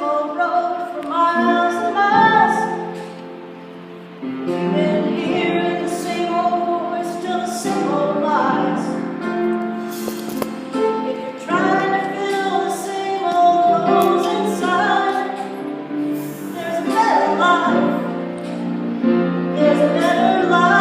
old road for miles and miles. You've been hearing the same old voice till the same old lies. If you're trying to fill the same old holes inside, there's a better life. There's a better life.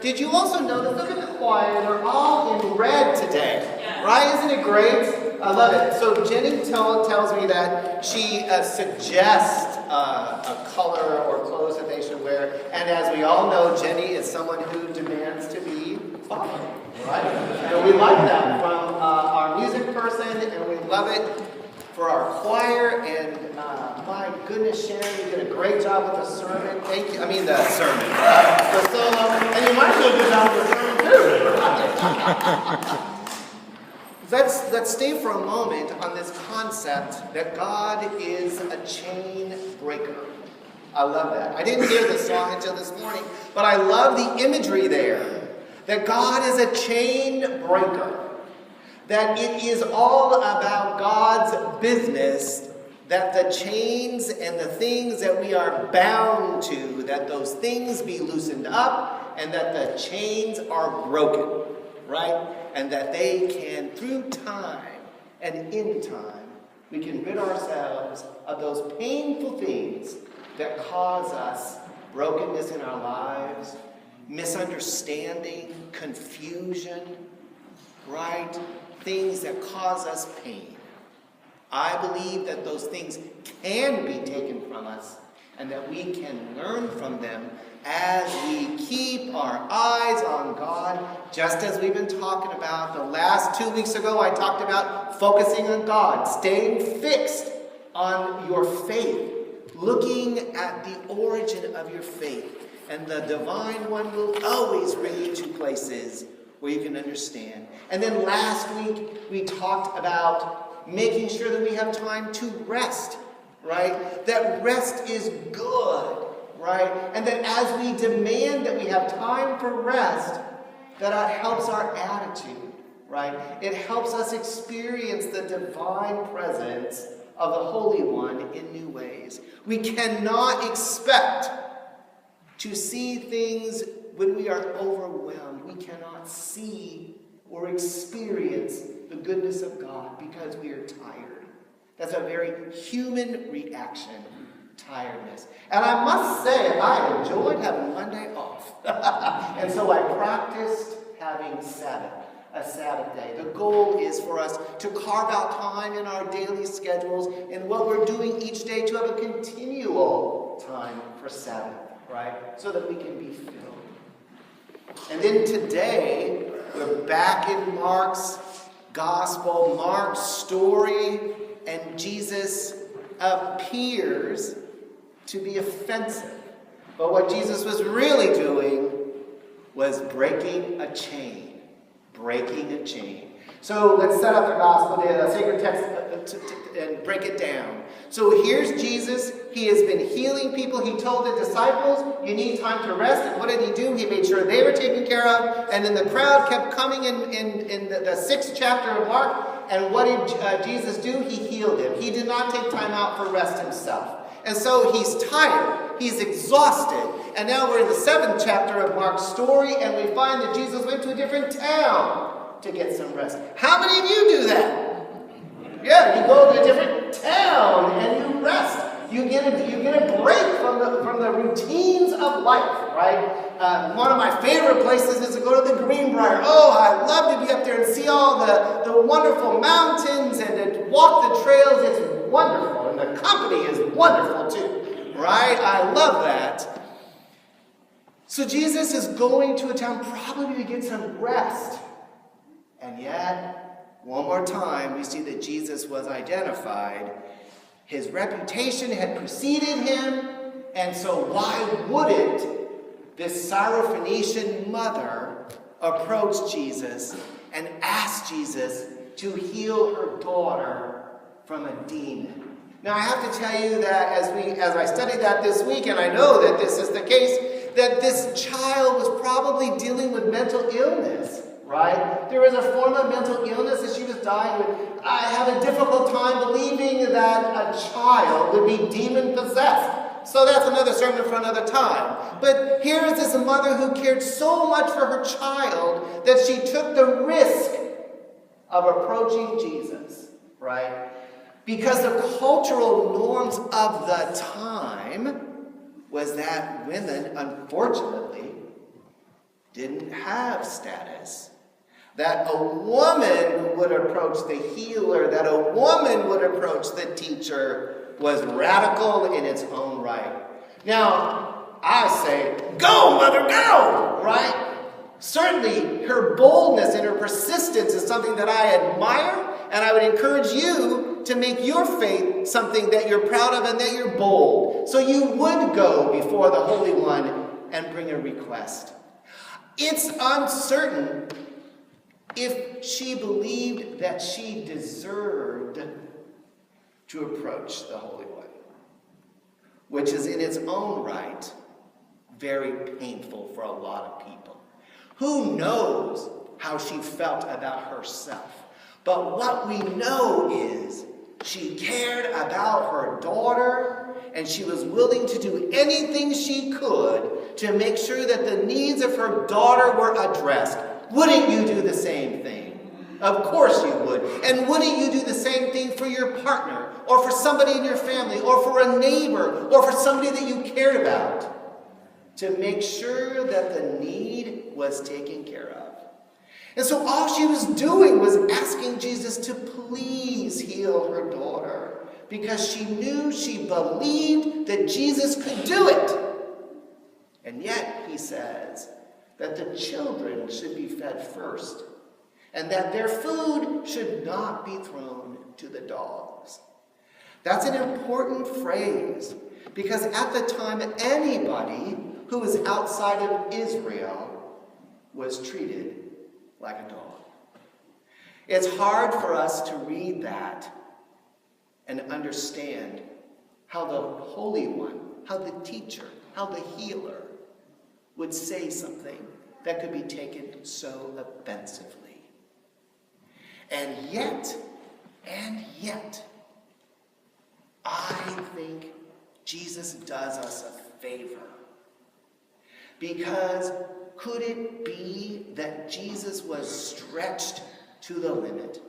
Did you also notice, look at the choir, they're all in red today, right? Isn't it great? I love it. So Jenny tells me that she suggests a color or clothes that they should wear. And as we all know, Jenny is someone who demands to be fun, right? And we like that from our music person, and we love it for our choir. And my goodness, Sharon, you did a great job with the sermon. Thank you. I mean, the sermon. The solo. And you might do a good job with the sermon, too. Let's stay for a moment on this concept that God is a chain breaker. I love that. I didn't hear the song until this morning, but I love the imagery there. That God is a chain breaker. That it is all about God's business, that the chains and the things that we are bound to, that those things be loosened up, and that the chains are broken, right? And that they can, through time and in time, we can rid ourselves of those painful things that cause us brokenness in our lives, misunderstanding, confusion, right? Things that cause us pain. I believe that those things can be taken from us and that we can learn from them as we keep our eyes on God, just as we've been talking about. The last 2 weeks ago, I talked about focusing on God, staying fixed on your faith, looking at the origin of your faith. And the divine one will always bring you to places where you can understand. And then last week, we talked about making sure that we have time to rest, right? That rest is good, right? And that as we demand that we have time for rest, that helps our attitude, right? It helps us experience the divine presence of the Holy One in new ways. We cannot expect to see things when we are overwhelmed. We cannot see or experience the goodness of God because we are tired. That's a very human reaction, tiredness. And I must say, I enjoyed having Monday off. And so I practiced having a Sabbath day. The goal is for us to carve out time in our daily schedules and what we're doing each day to have a continual time for Sabbath, right? So that we can be filled. And then today, we're back in Mark's gospel, Mark's story, and Jesus appears to be offensive. But what Jesus was really doing was breaking a chain. Breaking a chain. So let's set up the gospel, the sacred text, and break it down. So here's Jesus. He has been healing people. He told the disciples, you need time to rest. And what did he do? He made sure they were taken care of. And then the crowd kept coming in the 6th chapter of Mark. And what did Jesus do? He healed him. He did not take time out for rest himself. And so he's tired. He's exhausted. And now we're in the 7th chapter of Mark's story, and we find that Jesus went to a different town to get some rest. How many of you do that? Yeah, you go to a different town and you rest. You get a break from the routines of life, right? One of my favorite places is to go to the Greenbrier. Oh, I love to be up there and see all the wonderful mountains and to walk the trails. It's wonderful, and the company is wonderful too, right? I love that. So Jesus is going to a town probably to get some rest. And yet, one more time, we see that Jesus was identified. His reputation had preceded him, and so why wouldn't this Syrophoenician mother approach Jesus and ask Jesus to heal her daughter from a demon? Now I have to tell you that as I studied that this week, and I know that this is the case, that this child was probably dealing with mental illness, right? There was a form of mental illness that she was dying with. I have a difficult time believing that a child would be demon-possessed. So that's another sermon for another time. But here is this mother who cared so much for her child that she took the risk of approaching Jesus, right? Because the cultural norms of the time was that women, unfortunately, didn't have status. That a woman would approach the healer, that a woman would approach the teacher, was radical in its own right. Now, I say, go, mother, go! Right? Certainly, her boldness and her persistence is something that I admire, and I would encourage you to make your faith something that you're proud of and that you're bold. So you would go before the Holy One and bring a request. It's uncertain if she believed that she deserved to approach the Holy One, which is in its own right very painful for a lot of people. Who knows how she felt about herself? But what we know is she cared about her daughter, and she was willing to do anything she could to make sure that the needs of her daughter were addressed. Wouldn't you do the same thing? Of course you would. And wouldn't you do the same thing for your partner, or for somebody in your family, or for a neighbor, or for somebody that you cared about, to make sure that the need was taken care of? And so all she was doing was asking Jesus to please heal her daughter, because she knew, she believed that Jesus could do it. And yet he says that the children should be fed first, and that their food should not be thrown to the dogs. That's an important phrase, because at the time anybody who was outside of Israel was treated like a dog. It's hard for us to read that and understand how the Holy One, how the teacher, how the healer would say something that could be taken so offensively. And yet, I think Jesus does us a favor. Because could it be that Jesus was stretched to the limit?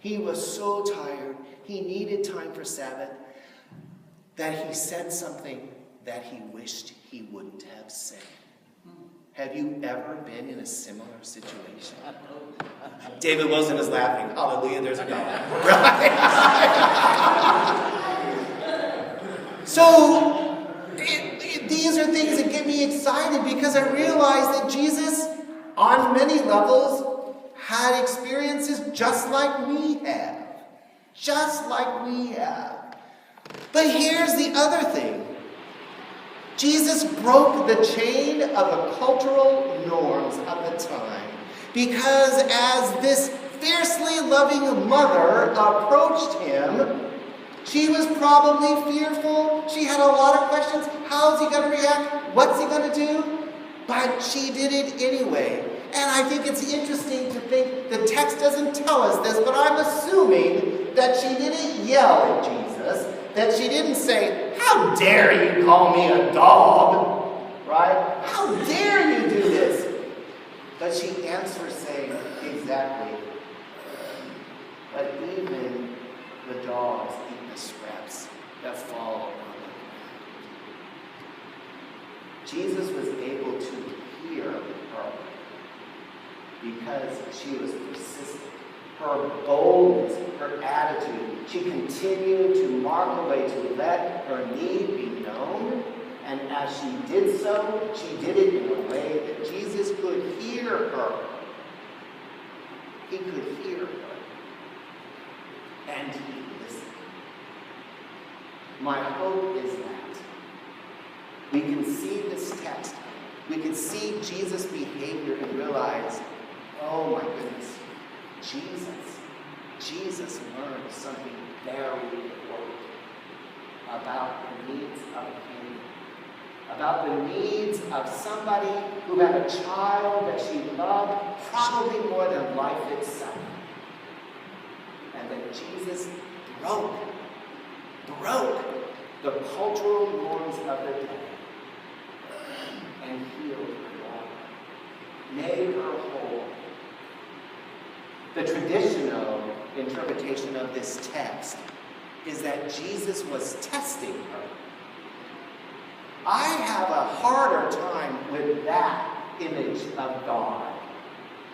He was so tired, he needed time for Sabbath, that he said something that he wished he wouldn't have said. Have you ever been in a similar situation? David Wilson is laughing. Hallelujah, there's a God. Right? So, these are things that get me excited because I realize that Jesus, on many levels, had experiences just like we have. Just like we have. But here's the other thing. Jesus broke the chain of the cultural norms of the time because as this fiercely loving mother approached him, she was probably fearful. She had a lot of questions. How's he going to react? What's he going to do? But she did it anyway. And I think it's interesting to think the text doesn't tell us this, but I'm assuming that she didn't yell at Jesus, that she didn't say, "How dare you call me a dog?" Right? "How dare you do this?" But she answers saying, "Exactly. But even the dogs eat the scraps that fall on the ground." Jesus was able to hear her because she was persistent. Her boldness, her attitude, she continued to mark the way to let her need be known. And as she did so, she did it in a way that Jesus could hear her. He could hear her. And he listened. My hope is that we can see this text. We can see Jesus' behavior and realize, oh my goodness, Jesus learned something very important about the needs of a king, about the needs of somebody who had a child that she loved probably more than life itself. And that Jesus broke the cultural norms of the day and healed her, made her whole. The traditional interpretation of this text is that Jesus was testing her. I have a harder time with that image of God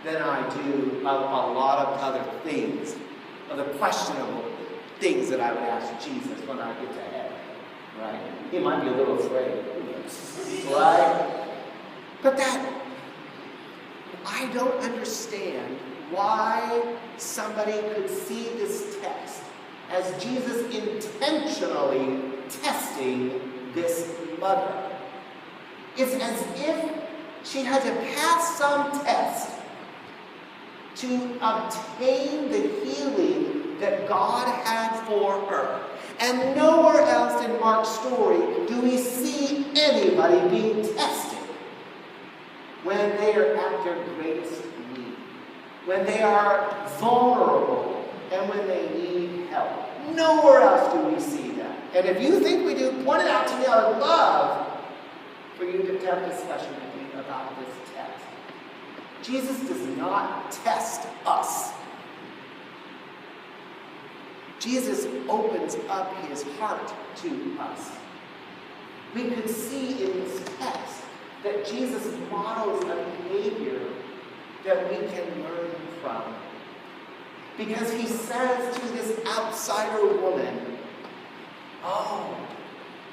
than I do of a lot of other things, of the questionable things that I would ask Jesus when I get to heaven. Right? He might be a little afraid. Right? But that, I don't understand why somebody could see this text as Jesus intentionally testing this mother. It's as if she had to pass some test to obtain the healing that God had for her. And nowhere else in Mark's story do we see anybody being tested when they are at their greatest need, when they are vulnerable, and when they need help. Nowhere else do we see that. And if you think we do, point it out to me. I would love for you to have a discussion with me about this text. Jesus does not test us. Jesus opens up his heart to us. We could see in this text that Jesus models a behavior that we can learn from. Because he says to this outsider woman, "Oh,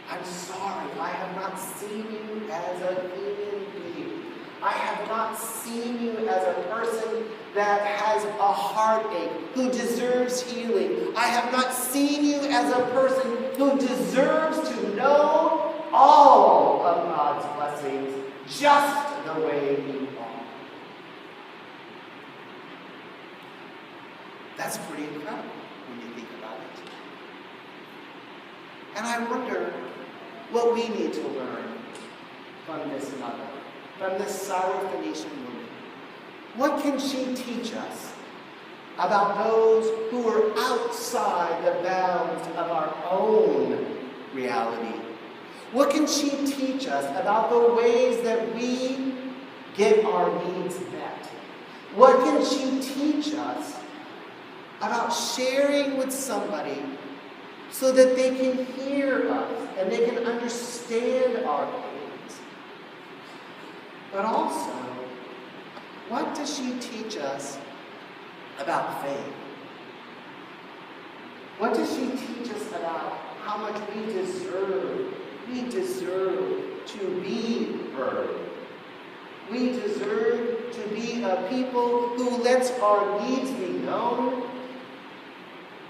I'm sorry, I have not seen you as a human being. I have not seen you as a person that has a heartache, who deserves healing. I have not seen you as a person who deserves to know all of God's blessings just the way you are. That's pretty incredible when you think about it. And I wonder what we need to learn from this mother, from this Syrophoenician woman. What can she teach us about those who are outside the bounds of our own reality? What can she teach us about the ways that we get our needs met? What can she teach us about sharing with somebody so that they can hear us and they can understand our pains? But also, what does she teach us about faith? What does she teach us about how much we deserve? We deserve to be heard. We deserve to be a people who lets our needs be known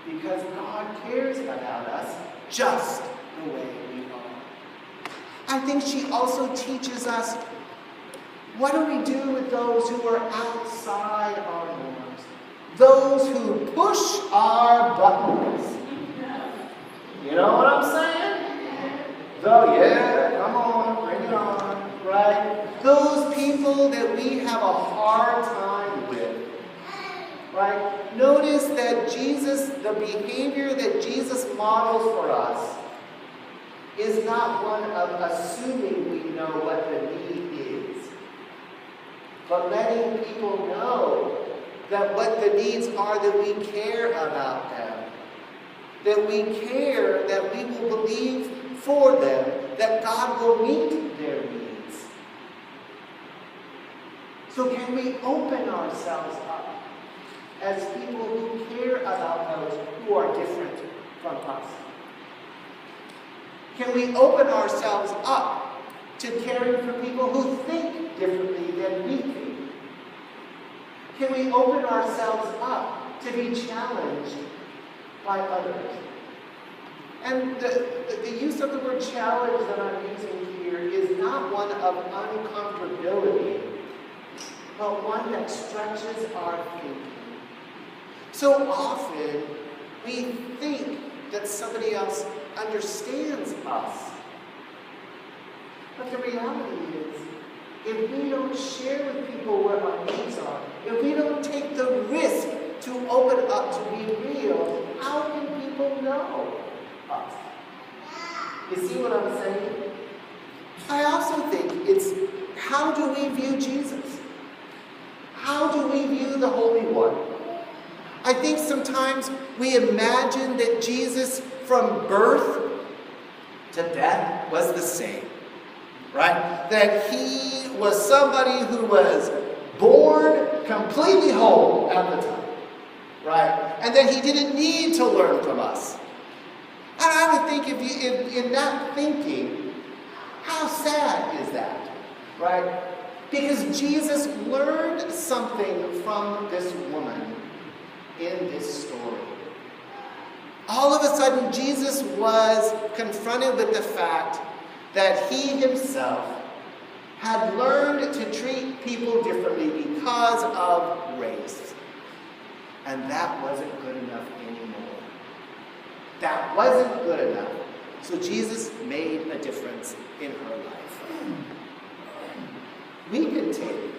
because God cares about us just the way we are. I think she also teaches us, what do we do with those who are outside our norms? Those who push our buttons. You know what I'm saying? So yeah, come on, bring it on, right? Those people that we have a hard time with, right? Notice that the behavior that Jesus models for us is not one of assuming we know what the need is, but letting people know that what the needs are, that we care about them, that we care, that we will believe for them, that God will meet their needs. So can we open ourselves up as people who care about those who are different from us? Can we open ourselves up to caring for people who think differently than we think? Can we open ourselves up to be challenged by others? And the use of the word challenge that I'm using here is not one of uncomfortability, but one that stretches our thinking. So often, we think that somebody else understands us. But the reality is, if we don't share with people what our needs are, if we don't take the risk to open up, to be real, how can people know us? You see what I'm saying? I also think it's, how do we view Jesus? How do we view the Holy One? I think sometimes we imagine that Jesus from birth to death was the same, right? That he was somebody who was born completely whole at the time, right? And that he didn't need to learn from us. And I would think in that thinking, how sad is that, right? Because Jesus learned something from this woman in this story. All of a sudden, Jesus was confronted with the fact that he himself had learned to treat people differently because of race. And that wasn't good enough anymore. That wasn't good enough. So Jesus made a difference in her life. We could take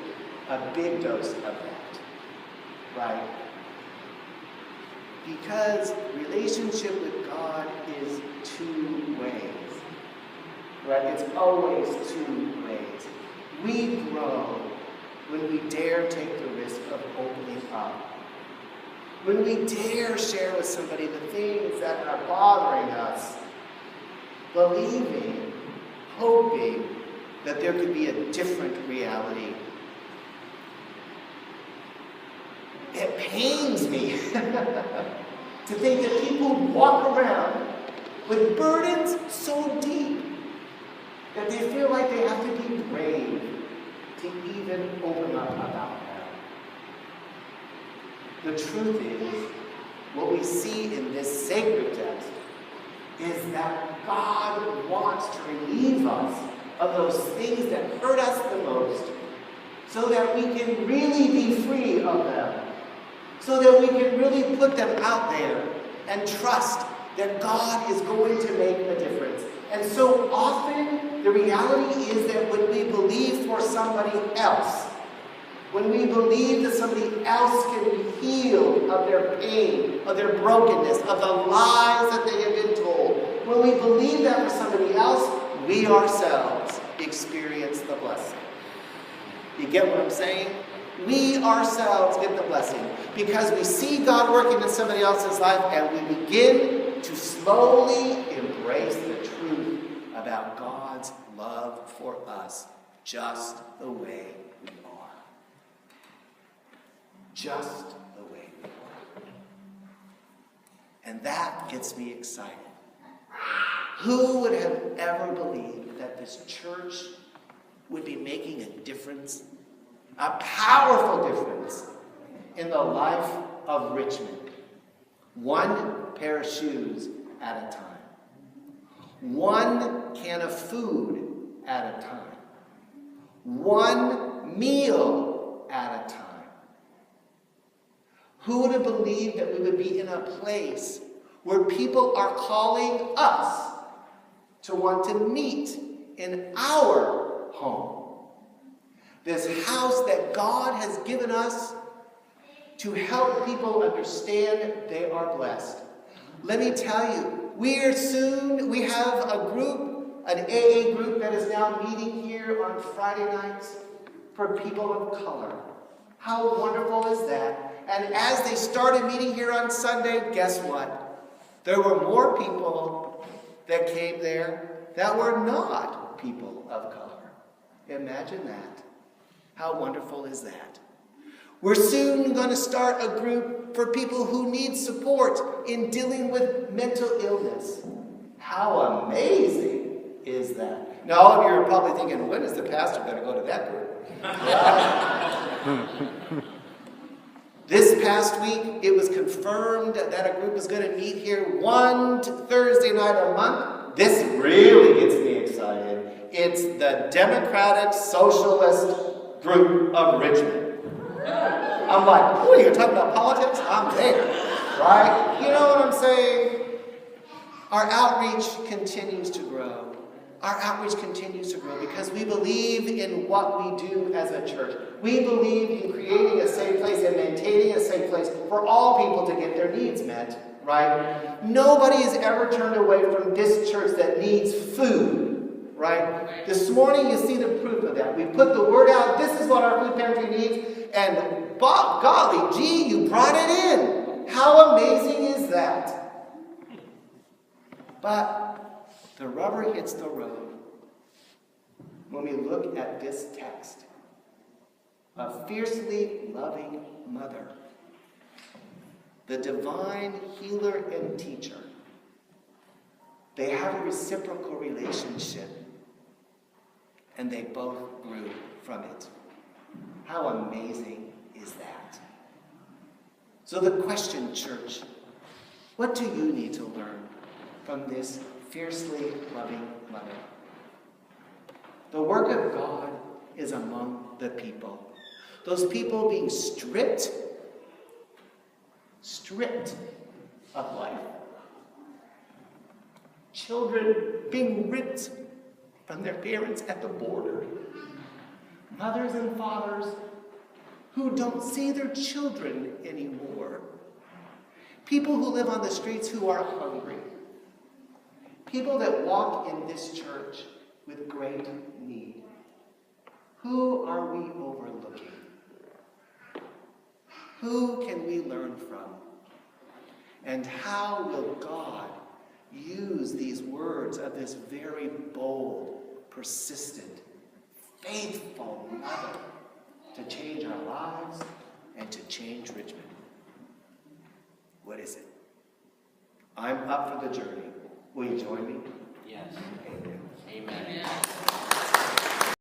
a big dose of that, right? Because relationship with God is two ways, right? It's always two ways. We grow when we dare take the risk of opening up. When we dare share with somebody the things that are bothering us, believing, hoping that there could be a different reality. It pains me to think that people walk around with burdens so deep that they feel like they have to be brave to even open up about them. The truth is, what we see in this sacred text is that God wants to relieve us of those things that hurt us the most, so that we can really be free of them, so that we can really put them out there and trust that God is going to make a difference. And so often, the reality is that when we believe for somebody else, when we believe that somebody else can be healed of their pain, of their brokenness, of the lies that they have been told, when we believe that for somebody else, we ourselves experience the blessing. You get what I'm saying? We ourselves get the blessing because we see God working in somebody else's life and we begin to slowly embrace the truth about God's love for us just the way we are. Just the way we are. And that gets me excited. Who would have ever believed that this church would be making a difference, a powerful difference, in the life of Richmond? One pair of shoes at a time. One can of food at a time. One meal at a time. Who would have believed that we would be in a place where people are calling us to want to meet in our home? This house that God has given us to help people understand they are blessed. Let me tell you, we have a group, an AA group that is now meeting here on Friday nights for people of color. How wonderful is that? And as they started meeting here on Sunday, guess what? There were more people that came there that were not people of color. Imagine that. How wonderful is that? We're soon going to start a group for people who need support in dealing with mental illness. How amazing is that? Now, all of you are probably thinking, when is the pastor going to go to that group? This past week, it was confirmed that a group is going to meet here one Thursday night a month. This really gets me excited. It's the Democratic Socialist Group of Richmond. I'm like, oh, you're talking about politics? I'm there, right? You know what I'm saying? Our outreach continues to grow. Our outreach continues to grow because we believe in what we do as a church. We believe in creating a safe place and maintaining a safe place for all people to get their needs met, right? Nobody has ever turned away from this church that needs food, right? This morning you see the proof of that. We put the word out, this is what our food pantry needs, and golly gee, you brought it in. How amazing is that? But the rubber hits the road when we look at this text. A fiercely loving mother, the divine healer and teacher. They have a reciprocal relationship, and they both grew from it. How amazing is that? So the question, church, what do you need to learn from this fiercely loving mother? The work of God is among the people. Those people being stripped of life. Children being ripped from their parents at the border. Mothers and fathers who don't see their children anymore. People who live on the streets who are hungry. People that walk in this church with great need. Who are we overlooking? Who can we learn from? And how will God use these words of this very bold, persistent, faithful mother to change our lives and to change Richmond? What is it? I'm up for the journey. Will you join me? Yes. Amen. Amen.